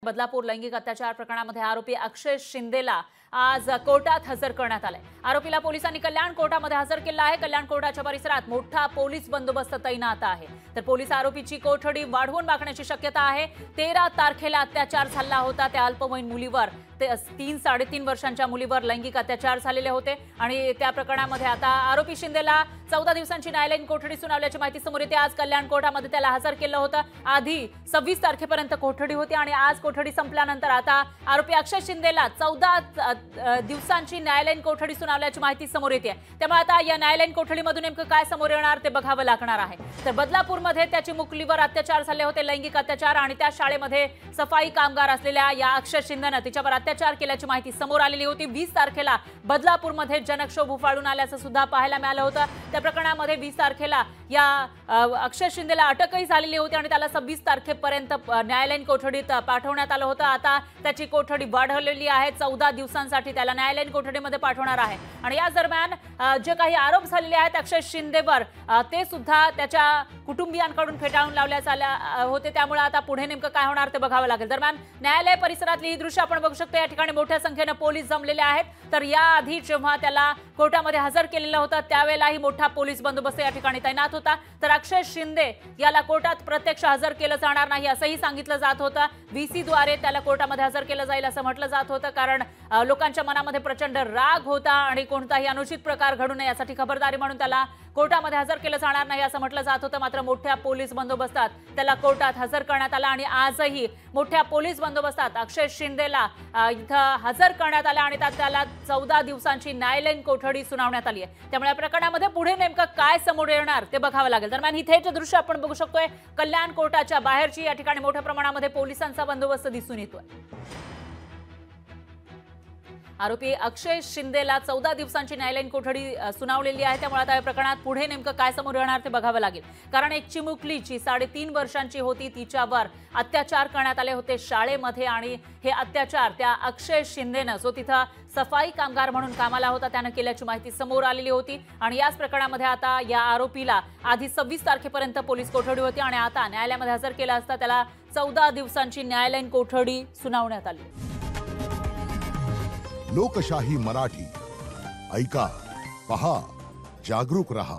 बदलापूर लैंगिक अत्याचार प्रकरणामध्ये आरोपी अक्षय शिंदेला आज कोर्टात हजर करण्यात आले। आरोपीला पोलिसांनी कल्याण कोर्टामध्ये हजर केलं आहे। कल्याण कोर्टाच्या परिसरात मोठा पोलीस बंदोबस्त तैनात आहे। तर पोलीस आरोपीची कोठडी वाढवून मागण्याची शक्यता आहे। 13 तारखेला अत्याचार झाला होता त्या अल्पवयीन मुलीवर, ते 3-3.5 वर्षांच्या मुलीवर लैंगिक अत्याचार झालेले होते आणि त्या प्रकरणामध्ये आता आरोपी शिंदेला 14 दिवसांची न्यायालयीन कोठडी सुनावल्याची माहिती समोर येते। आज कल्याण कोर्टामध्ये त्याला हजर केलं होतं। आधी 26 तारखेपर्यंत कोठडी होती आणि आज कोठडी संपल्यानंतर आता आरोपी अक्षय शिंदेला 14 दिवसांची न्यायालयीन कोठडी सुनावल्याची माहिती समोर येते। त्यामुळे आता या न्यायालयीन कोठडीमधून नेमकं काय समोर येणार ते बघावं लागणार आहे। तर बदलापूरमध्ये त्याची मुलीवर अत्याचार झाले होते, लैंगिक अत्याचार, आणि त्या शाळेमध्ये सफाई कामगार असलेल्या या अक्षय शिंदेनं तिच्यावर अत्याचार केल्याची माहिती समोर आलेली होती। 20 तारखेला बदलापूरमध्ये जनक्षोभ उफाळून आल्याचं सुद्धा पाहायला मिळालं होतं। त्या प्रकरणामध्ये 20 तारखेला या अक्षय शिंदेला अटकही झालेली होती आणि त्याला 26 तारखेपर्यंत न्यायालयीन कोठडीत पाठवण्यात आलं होतं। आता त्याची कोठडी वाढवलेली आहे, 14 दिवसांसाठी त्याला न्यायालयीन कोठडीमध्ये पाठवणार आहे। आणि या दरम्यान जे काही आरोप झालेले आहेत अक्षय शिंदेवर, ते सुद्धा त्याच्या कुटुंबियांकडून फेटाळून लावण्यात आले होते। त्यामुळे आता पुढे नेमकं काय होणार ते बघावं लागेल। दरम्यान न्यायालय परिसरातली ही दृश्य आपण बघू शकतो। या ठिकाणी मोठ्या संख्येने पोलीस जमलेले आहेत। तर याआधी जेव्हा त्याला कोर्टामध्ये हजर केलेलं होतं त्यावेळेलाही मोठा पोलीस बंदोबस्त या ठिकाणी तैनात होता। तर अक्षय शिंदे याला कोर्टात प्रत्यक्ष हजर केलं जाणार नाही असंही सांगितलं जात होतं। व्हीसी द्वारे त्याला कोर्टामध्ये हजर केलं जाईल असं म्हटलं जात होतं, कारण लोकांच्या मनामध्ये प्रचंड राग होता आणि कोणताही अनुचित प्रकार घडू नये यासाठी खबरदारी म्हणून त्याला कोर्टामध्ये हजर केलं जाणार नाही असं म्हटलं जात होतं। मात्र मोठ्या पोलीस बंदोबस्तात त्याला कोर्टात हजर करण्यात आलं आणि आजही मोठ्या पोलीस बंदोबस्तात अक्षय शिंदेला इथं हजर करण्यात आलं आणि त्याला 14 दिवसांची न्यायालयीन कोठडी सुनावण्यात आली आहे। त्यामुळे या प्रकरणामध्ये पुढे नेमकं काय समोर येणार ते बघावं लागेल। दरम्यान ही थेट दृश्य आपण बघू शकतोय कल्याण कोर्टाच्या बाहेरची। या ठिकाणी मोठ्या प्रमाणामध्ये पोलिसांचा बंदोबस्त दिसून येतोय। आरोपी अक्षय शिंदेला 14 दिवसांची न्यायालयीन कोठडी सुनावलेली आहे। त्यामुळे आता या प्रकरणात पुढे नेमकं काय समोर येणार ते बघावं लागेल, कारण एक चिमुकली जी 3.5 वर्षांची होती तिच्यावर अत्याचार करण्यात आले होते शाळेमध्ये आणि हे अत्याचार त्या अक्षय शिंदेनं, जो तिथं सफाई कामगार म्हणून कामाला होता, त्यानं केल्याची माहिती समोर आलेली होती। आणि याच प्रकरणामध्ये आता या आरोपीला आधी 26 तारखेपर्यंत पोलीस कोठडी होती आणि आता न्यायालयामध्ये हजर केला असता त्याला 14 दिवसांची न्यायालयीन कोठडी सुनावण्यात आली। लोकशाही मराठी ऐका, पहा, जागरूक रहा।